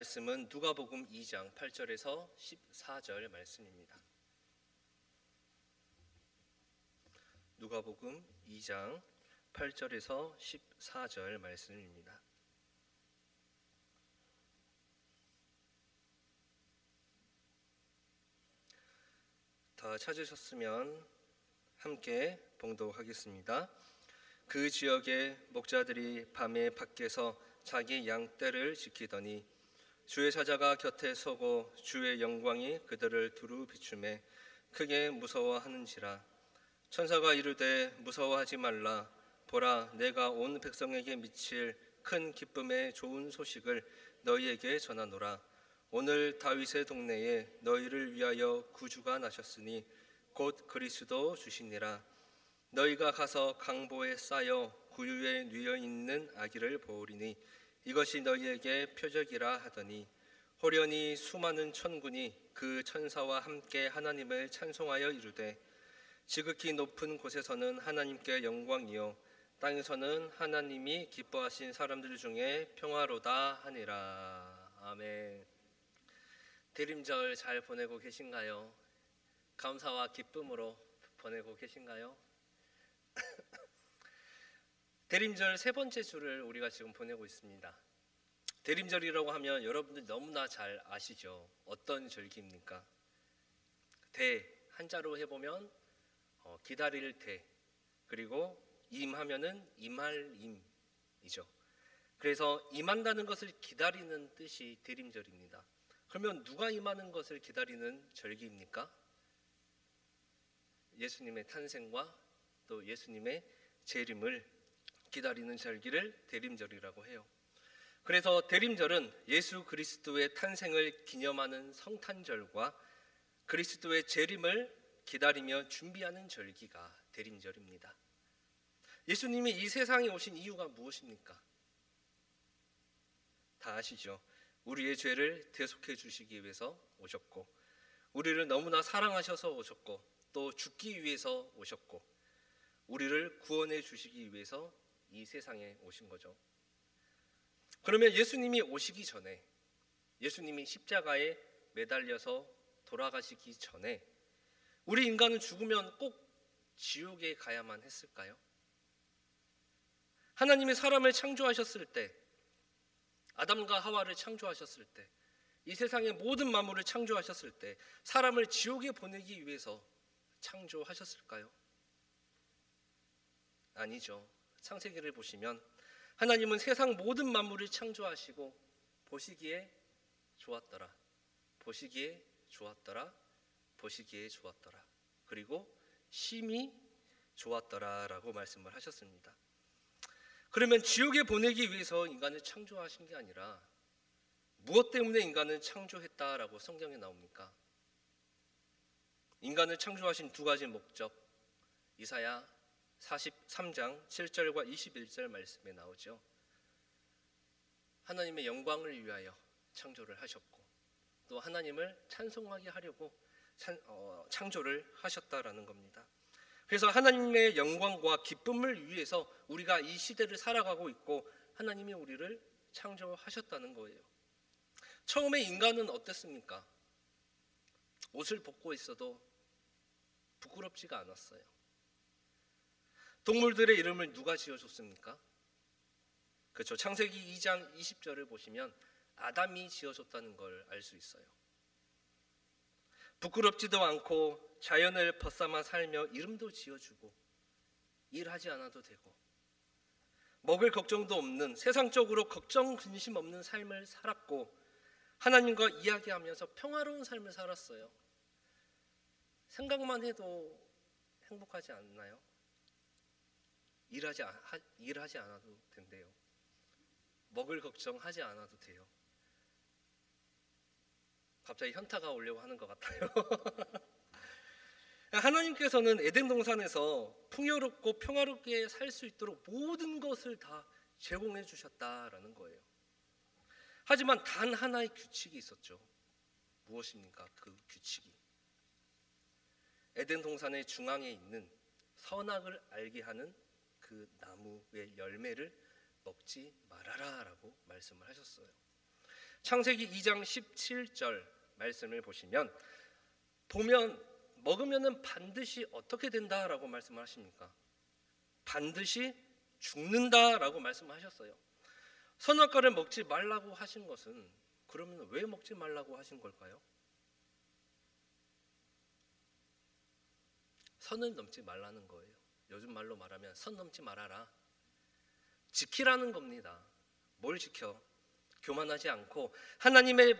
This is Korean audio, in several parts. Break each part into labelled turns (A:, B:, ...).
A: 말씀은 누가복음 2장 8절에서 14절 말씀입니다. 누가복음 2장 8절에서 14절 말씀입니다. 다 찾으셨으면 함께 봉독하겠습니다. 그 지역의 목자들이 밤에 밖에서 자기 양떼를 지키더니 주의 사자가 곁에 서고 주의 영광이 그들을 두루 비추매 크게 무서워하는지라. 천사가 이르되 무서워하지 말라. 보라, 내가 온 백성에게 미칠 큰 기쁨의 좋은 소식을 너희에게 전하노라. 오늘 다윗의 동네에 너희를 위하여 구주가 나셨으니 곧 그리스도 주시니라. 너희가 가서 강보에 쌓여 구유에 뉘어 있는 아기를 보으리니 이것이 너희에게 표적이라 하더니 호련히 수많은 천군이 그 천사와 함께 하나님을 찬송하여 이르되 지극히 높은 곳에서는 하나님께 영광이요 땅에서는 하나님이 기뻐하신 사람들 중에 평화로다 하니라. 아멘. 대림절 잘 보내고 계신가요? 감사와 기쁨으로 보내고 계신가요? 대림절 세 번째 주를 우리가 지금 보내고 있습니다. 대림절이라고 하면 여러분들 너무나 잘 아시죠? 어떤 절기입니까? 대, 한자로 해보면 기다릴 대, 그리고 임하면은 임할 임이죠. 그래서 임한다는 것을 기다리는 뜻이 대림절입니다. 그러면 누가 임하는 것을 기다리는 절기입니까? 예수님의 탄생과 또 예수님의 재림을 기다리는 절기를 대림절이라고 해요. 그래서 대림절은 예수 그리스도의 탄생을 기념하는 성탄절과 그리스도의 재림을 기다리며 준비하는 절기가 대림절입니다. 예수님이 이 세상에 오신 이유가 무엇입니까? 다 아시죠? 우리의 죄를 대속해 주시기 위해서 오셨고, 우리를 너무나 사랑하셔서 오셨고, 또 죽기 위해서 오셨고, 우리를 구원해 주시기 위해서 이 세상에 오신 거죠. 그러면 예수님이 오시기 전에, 예수님이 십자가에 매달려서 돌아가시기 전에 우리 인간은 죽으면 꼭 지옥에 가야만 했을까요? 하나님이 사람을 창조하셨을 때, 아담과 하와를 창조하셨을 때, 이 세상의 모든 만물을 창조하셨을 때 사람을 지옥에 보내기 위해서 창조하셨을까요? 아니죠. 창세기를 보시면 하나님은 세상 모든 만물을 창조하시고 보시기에 좋았더라, 보시기에 좋았더라, 보시기에 좋았더라, 그리고 심히 좋았더라라고 말씀을 하셨습니다. 그러면 지옥에 보내기 위해서 인간을 창조하신 게 아니라 무엇 때문에 인간을 창조했다라고 성경에 나옵니까? 인간을 창조하신 두 가지 목적, 이사야 43장 7절과 21절 말씀에 나오죠. 하나님의 영광을 위하여 창조를 하셨고, 또 하나님을 찬송하게 하려고 창조를 하셨다라는 겁니다. 그래서 하나님의 영광과 기쁨을 위해서 우리가 이 시대를 살아가고 있고 하나님이 우리를 창조하셨다는 거예요. 처음에 인간은 어땠습니까? 옷을 벗고 있어도 부끄럽지가 않았어요. 동물들의 이름을 누가 지어줬습니까? 그렇죠. 창세기 2장 20절을 보시면 아담이 지어줬다는 걸 알 수 있어요. 부끄럽지도 않고 자연을 벗삼아 살며 이름도 지어주고 일하지 않아도 되고 먹을 걱정도 없는, 세상적으로 걱정 근심 없는 삶을 살았고 하나님과 이야기하면서 평화로운 삶을 살았어요. 생각만 해도 행복하지 않나요? 일하지 않아도 된대요. 먹을 걱정하지 않아도 돼요. 갑자기 현타가 오려고 하는 것 같아요. 하나님께서는 에덴 동산에서 풍요롭고 평화롭게 살 수 있도록 모든 것을 다 제공해 주셨다라는 거예요. 하지만 단 하나의 규칙이 있었죠. 무엇입니까? 그 규칙이 에덴 동산의 중앙에 있는 선악을 알게 하는 그 나무의 열매를 먹지 말아라 라고 말씀을 하셨어요. 창세기 2장 17절 말씀을 보시면 먹으면은 반드시 어떻게 된다라고 말씀하십니까? 반드시 죽는다라고 말씀하셨어요. 선악과를 먹지 말라고 하신 것은 그러면 왜 먹지 말라고 하신 걸까요? 선을 넘지 말라는 거예요. 요즘 말로 말하면 선 넘지 말아라. 지키라는 겁니다. 뭘 지켜? 교만하지 않고 하나님의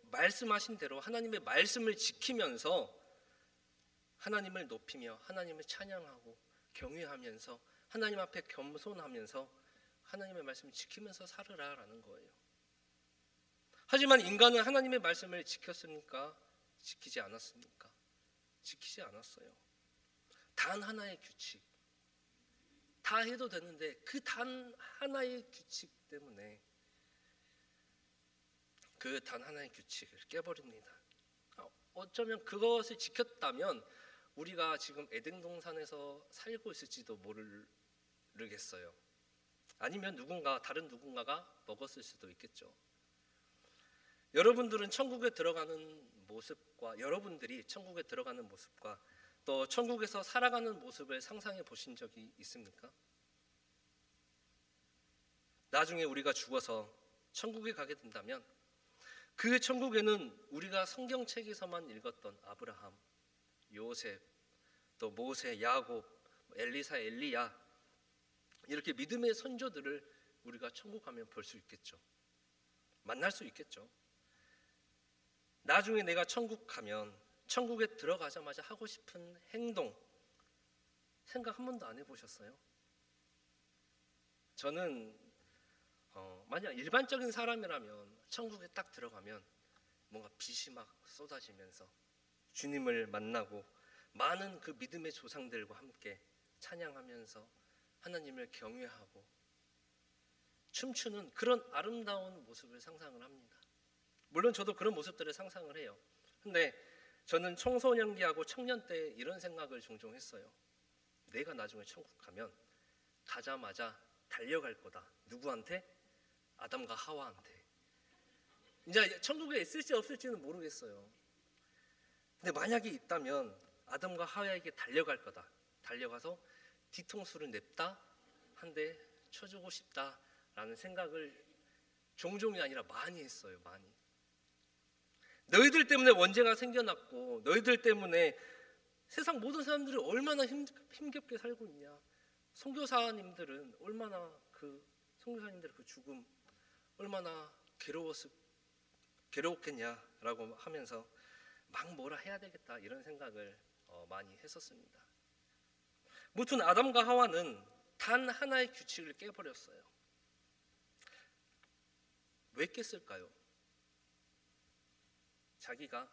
A: 말씀하신 대로 하나님의 말씀을 지키면서 하나님을 높이며 하나님을 찬양하고 경외하면서 하나님 앞에 겸손하면서 하나님의 말씀을 지키면서 살으라라는 거예요. 하지만 인간은 하나님의 말씀을 지켰습니까? 지키지 않았습니까? 지키지 않았어요. 단 하나의 규칙, 다 해도 되는데 그 단 하나의 규칙 때문에 그 단 하나의 규칙을 깨버립니다. 어쩌면 그것을 지켰다면 우리가 지금 에덴 동산에서 살고 있을지도 모르겠어요. 아니면 다른 누군가가 먹었을 수도 있겠죠. 여러분들이 천국에 들어가는 모습과 또 천국에서 살아가는 모습을 상상해 보신 적이 있습니까? 나중에 우리가 죽어서 천국에 가게 된다면 그 천국에는 우리가 성경책에서만 읽었던 아브라함, 요셉, 또 모세, 야곱, 엘리사, 엘리야 이렇게 믿음의 선조들을 우리가 천국 가면 볼 수 있겠죠. 만날 수 있겠죠. 나중에 내가 천국 가면 천국에 들어가자마자 하고 싶은 행동 생각 한 번도 안 해보셨어요? 저는 만약 일반적인 사람이라면 천국에 딱 들어가면 뭔가 빛이 막 쏟아지면서 주님을 만나고 많은 그 믿음의 조상들과 함께 찬양하면서 하나님을 경외하고 춤추는 그런 아름다운 모습을 상상을 합니다. 물론 저도 그런 모습들을 상상을 해요. 근데 저는 청소년기하고 청년 때 이런 생각을 종종 했어요. 내가 나중에 천국 가면 가자마자 달려갈 거다. 누구한테? 아담과 하와한테. 이제 천국에 있을지 없을지는 모르겠어요. 근데 만약에 있다면 아담과 하와에게 달려갈 거다. 달려가서 뒤통수를 냅다 한 대 쳐주고 싶다라는 생각을 종종이 아니라 많이 했어요. 많이. 너희들 때문에 원죄가 생겨났고 너희들 때문에 세상 모든 사람들이 얼마나 힘겹게 살고 있냐. 선교사님들은 얼마나 선교사님들의 그 죽음 얼마나 괴로웠겠냐라고 하면서 막 뭐라 해야 되겠다 이런 생각을 많이 했었습니다. 무튼 아담과 하와는 단 하나의 규칙을 깨버렸어요. 왜 깼을까요? 자기가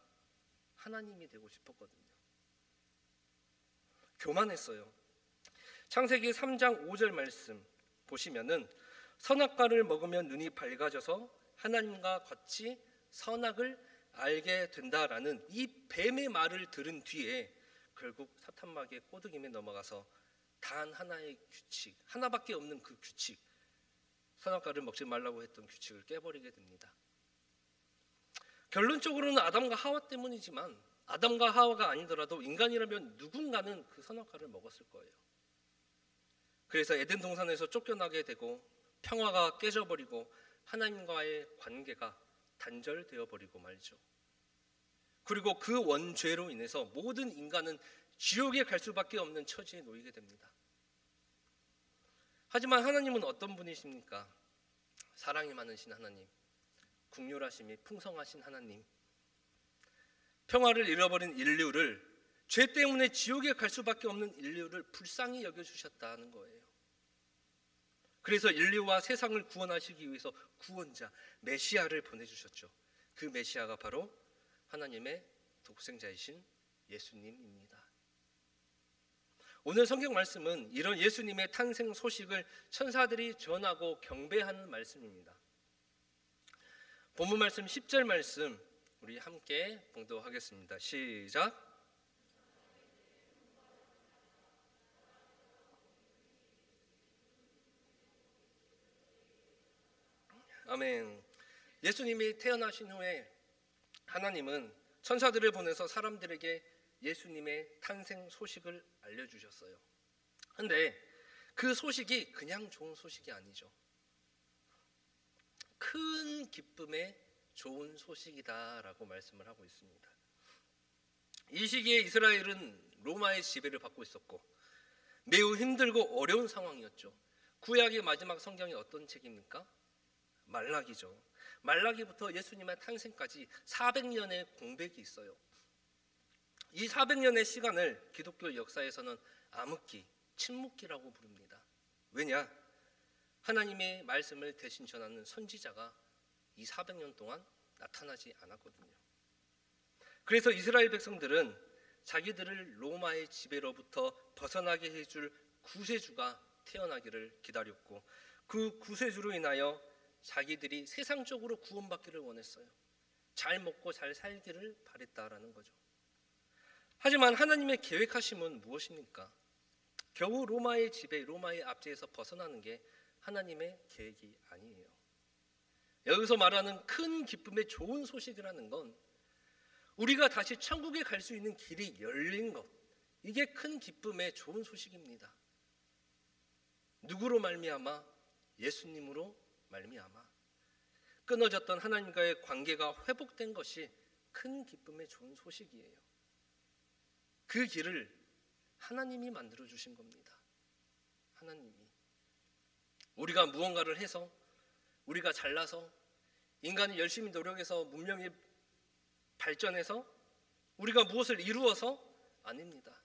A: 하나님이 되고 싶었거든요. 교만했어요. 창세기 3장 5절 말씀 보시면은 선악과를 먹으면 눈이 밝아져서 하나님과 같이 선악을 알게 된다라는 이 뱀의 말을 들은 뒤에 결국 사탄마귀의 꼬드김에 넘어가서 단 하나의 규칙, 하나밖에 없는 그 규칙, 선악과를 먹지 말라고 했던 규칙을 깨버리게 됩니다. 결론적으로는 아담과 하와 때문이지만 아담과 하와가 아니더라도 인간이라면 누군가는 그 선악과를 먹었을 거예요. 그래서 에덴 동산에서 쫓겨나게 되고 평화가 깨져버리고 하나님과의 관계가 단절되어 버리고 말죠. 그리고 그 원죄로 인해서 모든 인간은 지옥에 갈 수밖에 없는 처지에 놓이게 됩니다. 하지만 하나님은 어떤 분이십니까? 사랑이 많으신 하나님, 긍휼하심이 풍성하신 하나님, 평화를 잃어버린 인류를, 죄 때문에 지옥에 갈 수밖에 없는 인류를 불쌍히 여겨주셨다는 거예요. 그래서 인류와 세상을 구원하시기 위해서 구원자 메시아를 보내주셨죠. 그 메시아가 바로 하나님의 독생자이신 예수님입니다. 오늘 성경 말씀은 이런 예수님의 탄생 소식을 천사들이 전하고 경배하는 말씀입니다. 본문 말씀 10절 말씀 우리 함께 봉독하겠습니다. 시작. 아멘. 예수님이 태어나신 후에 하나님은 천사들을 보내서 사람들에게 예수님의 탄생 소식을 알려주셨어요. 근데 그 소식이 그냥 좋은 소식이 아니죠. 큰 기쁨의 좋은 소식이다라고 말씀을 하고 있습니다. 이 시기에 이스라엘은 로마의 지배를 받고 있었고 매우 힘들고 어려운 상황이었죠. 구약의 마지막 성경이 어떤 책입니까? 말라기죠. 말라기부터 예수님의 탄생까지 400년의 공백이 있어요. 이 400년의 시간을 기독교 역사에서는 암흑기, 침묵기라고 부릅니다. 왜냐? 하나님의 말씀을 대신 전하는 선지자가 이 400년 동안 나타나지 않았거든요. 그래서 이스라엘 백성들은 자기들을 로마의 지배로부터 벗어나게 해줄 구세주가 태어나기를 기다렸고 그 구세주로 인하여 자기들이 세상적으로 구원받기를 원했어요. 잘 먹고 잘 살기를 바랬다라는 거죠. 하지만 하나님의 계획하심은 무엇입니까? 겨우 로마의 지배, 로마의 압제에서 벗어나는 게 하나님의 계획이 아니에요. 여기서 말하는 큰 기쁨의 좋은 소식이라는 건 우리가 다시 천국에 갈 수 있는 길이 열린 것, 이게 큰 기쁨의 좋은 소식입니다. 누구로 말미암아? 예수님으로 말미암아 끊어졌던 하나님과의 관계가 회복된 것이 큰 기쁨의 좋은 소식이에요. 그 길을 하나님이 만들어 주신 겁니다. 하나님이. 우리가 무언가를 해서, 우리가 잘나서, 인간이 열심히 노력해서 문명이 발전해서 우리가 무엇을 이루어서 아닙니다.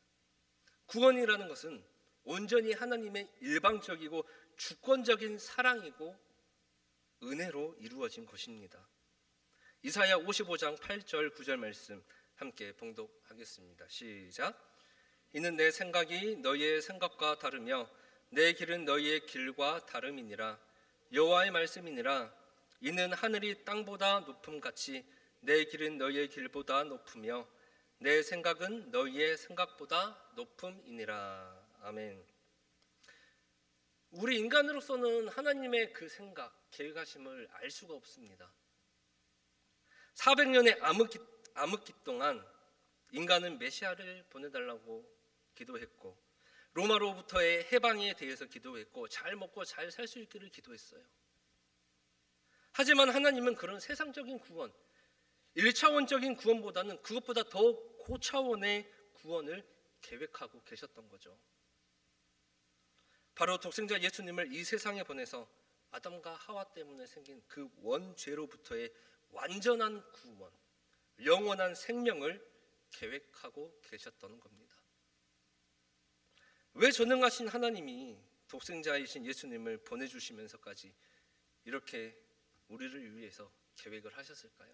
A: 구원이라는 것은 온전히 하나님의 일방적이고 주권적인 사랑이고 은혜로 이루어진 것입니다. 이사야 55장 8절 9절 말씀 함께 봉독하겠습니다. 시작. 이는 내 생각이 너희의 생각과 다르며 내 길은 너희의 길과 다름이니라. 여호와의 말씀이니라. 이는 하늘이 땅보다 높음같이 내 길은 너희의 길보다 높으며 내 생각은 너희의 생각보다 높음이니라. 아멘. 우리 인간으로서는 하나님의 그 생각, 계획하심을 알 수가 없습니다. 400년의 암흑기 동안 인간은 메시아를 보내달라고 기도했고 로마로부터의 해방에 대해서 기도했고 잘 먹고 잘 살 수 있기를 기도했어요. 하지만 하나님은 그런 세상적인 구원, 1차원적인 구원보다는 그것보다 더 고차원의 구원을 계획하고 계셨던 거죠. 바로 독생자 예수님을 이 세상에 보내서 아담과 하와 때문에 생긴 그 원죄로부터의 완전한 구원, 영원한 생명을 계획하고 계셨던 겁니다. 왜 전능하신 하나님이 독생자이신 예수님을 보내주시면서까지 이렇게 우리를 위해서 계획을 하셨을까요?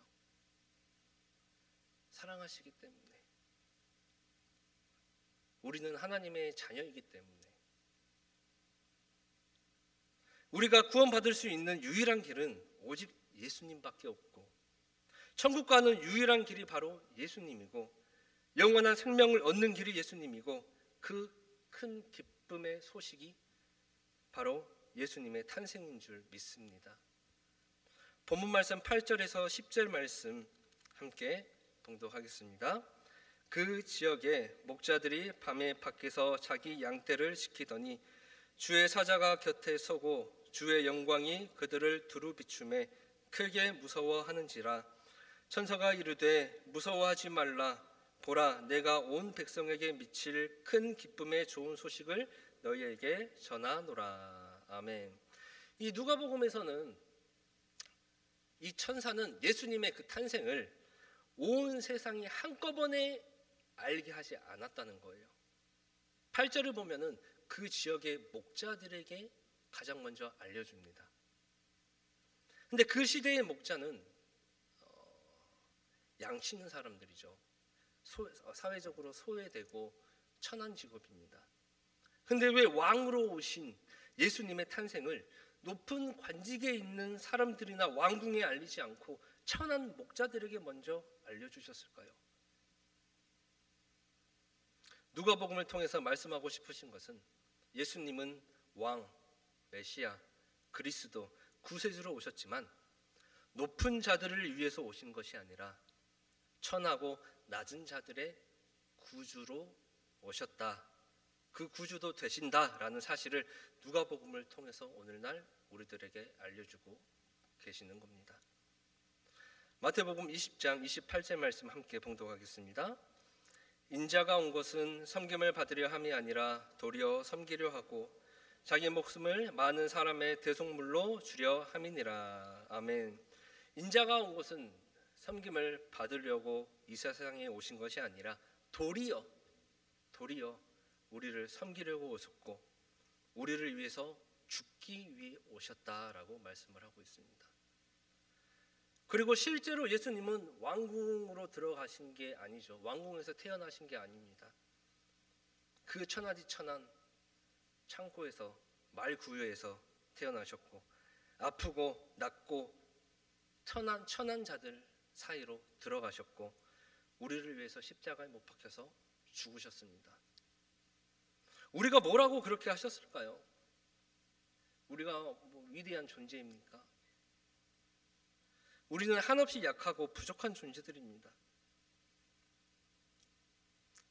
A: 사랑하시기 때문에, 우리는 하나님의 자녀이기 때문에, 우리가 구원받을 수 있는 유일한 길은 오직 예수님밖에 없고 천국 가는 유일한 길이 바로 예수님이고 영원한 생명을 얻는 길이 예수님이고 그 큰 기쁨의 소식이 바로 예수님의 탄생인 줄 믿습니다. 본문 말씀 8절에서 10절 말씀 함께 봉독하겠습니다. 그 지역에 목자들이 밤에 밖에서 자기 양떼를 지키더니 주의 사자가 곁에 서고 주의 영광이 그들을 두루 비추매 크게 무서워하는지라. 천사가 이르되 무서워하지 말라. 보라, 내가 온 백성에게 미칠 큰 기쁨의 좋은 소식을 너희에게 전하노라. 아멘. 이 누가복음에서는 이 천사는 예수님의 그 탄생을 온 세상이 한꺼번에 알게 하지 않았다는 거예요. 8절을 보면은 그 지역의 목자들에게 가장 먼저 알려줍니다. 근데 그 시대의 목자는 양치는 사람들이죠. 사회적으로 소외되고 천한 직업입니다. 근데 왜 왕으로 오신 예수님의 탄생을 높은 관직에 있는 사람들이나 왕궁에 알리지 않고 천한 목자들에게 먼저 알려주셨을까요? 누가복음을 통해서 말씀하고 싶으신 것은 예수님은 왕, 메시아, 그리스도, 구세주로 오셨지만 높은 자들을 위해서 오신 것이 아니라 천하고 낮은 자들의 구주로 오셨다. 그 구주도 되신다라는 사실을 누가복음을 통해서 오늘날 우리들에게 알려주고 계시는 겁니다. 마태복음 20장 28절 말씀 함께 봉독하겠습니다. 인자가 온 것은 섬김을 받으려 함이 아니라 도리어 섬기려 하고 자기 목숨을 많은 사람의 대속물로 주려 함이니라. 아멘. 인자가 온 것은 섬김을 받으려고 이 세상에 오신 것이 아니라 도리어 우리를 섬기려고 오셨고 우리를 위해서 죽기 위해 오셨다라고 말씀을 하고 있습니다. 그리고 실제로 예수님은 왕궁으로 들어가신 게 아니죠. 왕궁에서 태어나신 게 아닙니다. 그 천하디천한 창고에서 말구유에서 태어나셨고 아프고 낫고 천한 자들 사이로 들어가셨고 우리를 위해서 십자가에 못 박혀서 죽으셨습니다. 우리가 뭐라고 그렇게 하셨을까요? 우리가 뭐 위대한 존재입니까? 우리는 한없이 약하고 부족한 존재들입니다.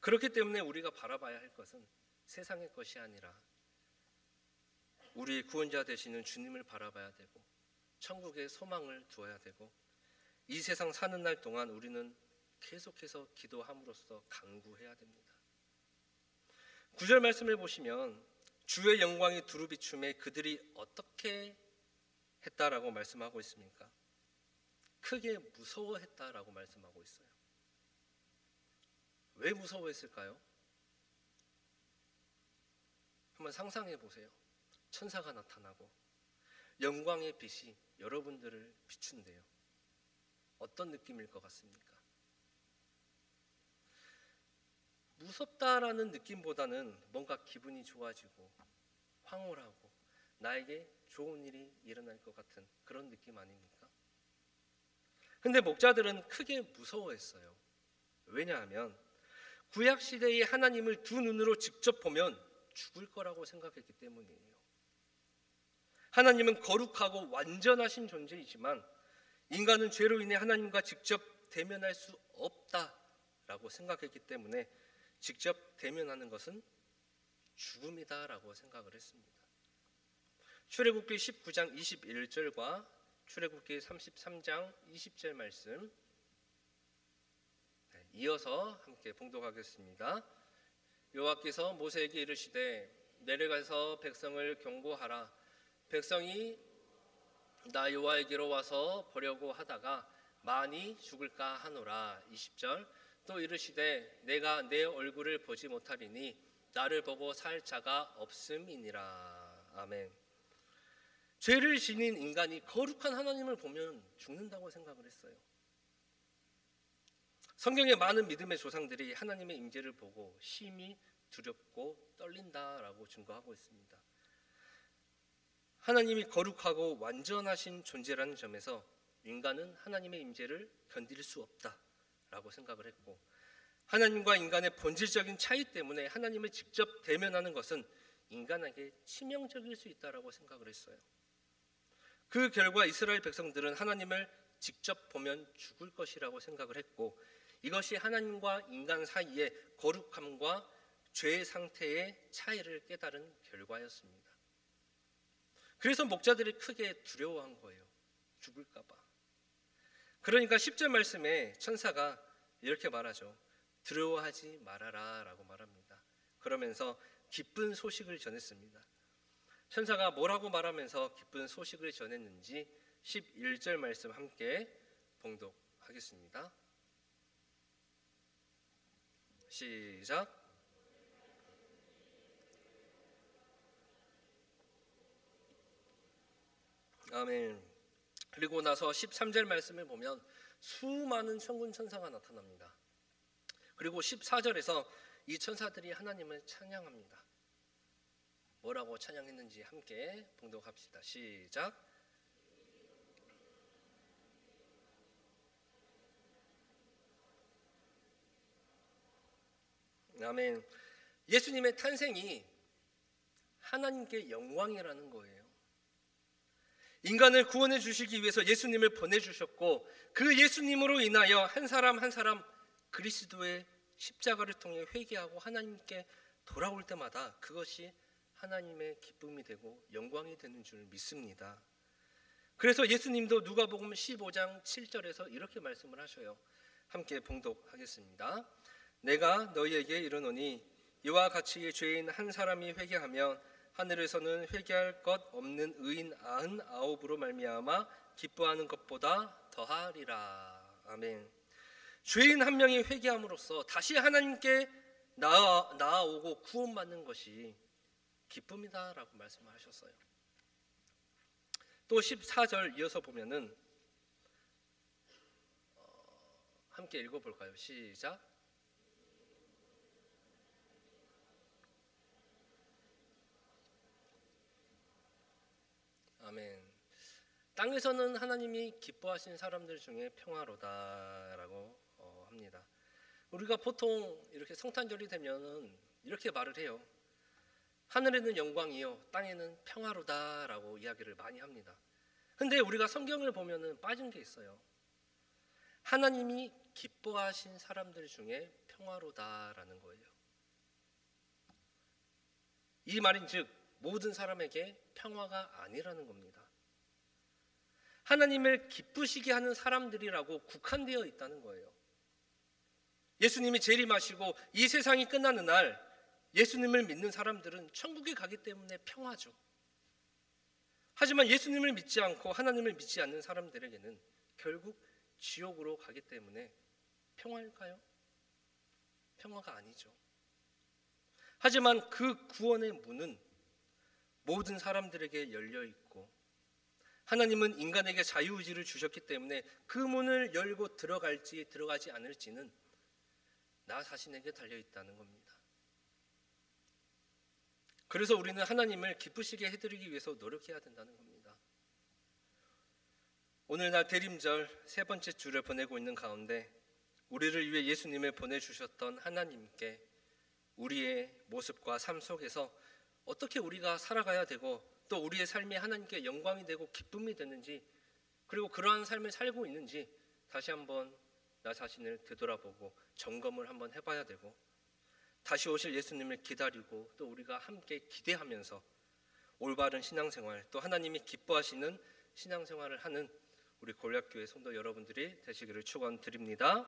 A: 그렇기 때문에 우리가 바라봐야 할 것은 세상의 것이 아니라 우리의 구원자 되시는 주님을 바라봐야 되고 천국에 소망을 두어야 되고 이 세상 사는 날 동안 우리는 계속해서 기도함으로써 간구해야 됩니다. 9절 말씀을 보시면 주의 영광이 두루 비춤에 그들이 어떻게 했다라고 말씀하고 있습니까? 크게 무서워했다라고 말씀하고 있어요. 왜 무서워했을까요? 한번 상상해 보세요. 천사가 나타나고 영광의 빛이 여러분들을 비춘대요. 어떤 느낌일 것 같습니까? 무섭다라는 느낌보다는 뭔가 기분이 좋아지고 황홀하고 나에게 좋은 일이 일어날 것 같은 그런 느낌 아닙니까? 근데 목자들은 크게 무서워했어요. 왜냐하면 구약시대의 하나님을 두 눈으로 직접 보면 죽을 거라고 생각했기 때문이에요. 하나님은 거룩하고 완전하신 존재이지만 인간은 죄로 인해 하나님과 직접 대면할 수 없다라고 생각했기 때문에 직접 대면하는 것은 죽음이다라고 생각을 했습니다. 출애굽기 19장 21절과 출애굽기 33장 20절 말씀 이어서 함께 봉독하겠습니다. 여호와께서 모세에게 이르시되 내려가서 백성을 경고하라. 백성이 나 여호와에게로 와서 보려고 하다가 많이 죽을까 하노라. 20절 또 이르시되 내가 내 얼굴을 보지 못하리니 나를 보고 살 자가 없음이니라. 아멘. 죄를 지닌 인간이 거룩한 하나님을 보면 죽는다고 생각을 했어요. 성경의 많은 믿음의 조상들이 하나님의 임재를 보고 심히 두렵고 떨린다라고 증거하고 있습니다. 하나님이 거룩하고 완전하신 존재라는 점에서 인간은 하나님의 임재를 견딜 수 없다라고 생각을 했고 하나님과 인간의 본질적인 차이 때문에 하나님을 직접 대면하는 것은 인간에게 치명적일 수 있다라고 생각을 했어요. 그 결과 이스라엘 백성들은 하나님을 직접 보면 죽을 것이라고 생각을 했고 이것이 하나님과 인간 사이의 거룩함과 죄의 상태의 차이를 깨달은 결과였습니다. 그래서 목자들이 크게 두려워한 거예요. 죽을까 봐. 그러니까 10절 말씀에 천사가 이렇게 말하죠. 두려워하지 말아라 라고 말합니다. 그러면서 기쁜 소식을 전했습니다. 천사가 뭐라고 말하면서 기쁜 소식을 전했는지 11절 말씀 함께 봉독하겠습니다. 시작. 아멘. 그리고 나서 13절 말씀을 보면 수많은 천군 천사가 나타납니다. 그리고 14절에서 이 천사들이 하나님을 찬양합니다. 뭐라고 찬양했는지 함께 봉독합시다. 시작. 아멘. 예수님의 탄생이 하나님께 영광이라는 거예요. 인간을 구원해 주시기 위해서 예수님을 보내주셨고, 그 예수님으로 인하여 한 사람 한 사람 그리스도의 십자가를 통해 회개하고 하나님께 돌아올 때마다 그것이 하나님의 기쁨이 되고 영광이 되는 줄 믿습니다. 그래서 예수님도 누가복음 15장 7절에서 이렇게 말씀을 하셔요. 함께 봉독하겠습니다. 내가 너희에게 이르노니 이와 같이 죄인 한 사람이 회개하면 하늘에서는 회개할 것 없는 의인 99으로 말미암아 기뻐하는 것보다 더하리라. 아멘. 죄인 한 명이 회개함으로써 다시 하나님께 나아오고 구원받는 것이 기쁨이다라고 말씀을 하셨어요. 또 14절 이어서 보면은 함께 읽어볼까요? 시작. 아멘. 땅에서는 하나님이 기뻐하신 사람들 중에 평화로다라고 합니다. 우리가 보통 이렇게 성탄절이 되면은 이렇게 말을 해요. 하늘에는 영광이요 땅에는 평화로다라고 이야기를 많이 합니다. 근데 우리가 성경을 보면은 빠진 게 있어요. 하나님이 기뻐하신 사람들 중에 평화로다라는 거예요. 이 말인즉 모든 사람에게 평화가 아니라는 겁니다. 하나님을 기쁘시게 하는 사람들이라고 국한되어 있다는 거예요. 예수님이 재림하시고 이 세상이 끝나는 날 예수님을 믿는 사람들은 천국에 가기 때문에 평화죠. 하지만 예수님을 믿지 않고 하나님을 믿지 않는 사람들에게는 결국 지옥으로 가기 때문에 평화일까요? 평화가 아니죠. 하지만 그 구원의 문은 모든 사람들에게 열려 있고 하나님은 인간에게 자유의지를 주셨기 때문에 그 문을 열고 들어갈지 들어가지 않을지는 나 자신에게 달려 있다는 겁니다. 그래서 우리는 하나님을 기쁘시게 해드리기 위해서 노력해야 된다는 겁니다. 오늘날 대림절 세 번째 주를 보내고 있는 가운데 우리를 위해 예수님을 보내주셨던 하나님께 우리의 모습과 삶 속에서 어떻게 우리가 살아가야 되고 또 우리의 삶이 하나님께 영광이 되고 기쁨이 되는지, 그리고 그러한 삶을 살고 있는지 다시 한번 나 자신을 되돌아보고 점검을 한번 해봐야 되고, 다시 오실 예수님을 기다리고 또 우리가 함께 기대하면서 올바른 신앙생활, 또 하나님이 기뻐하시는 신앙생활을 하는 우리 골략교회 성도 여러분들이 되시기를 축원드립니다.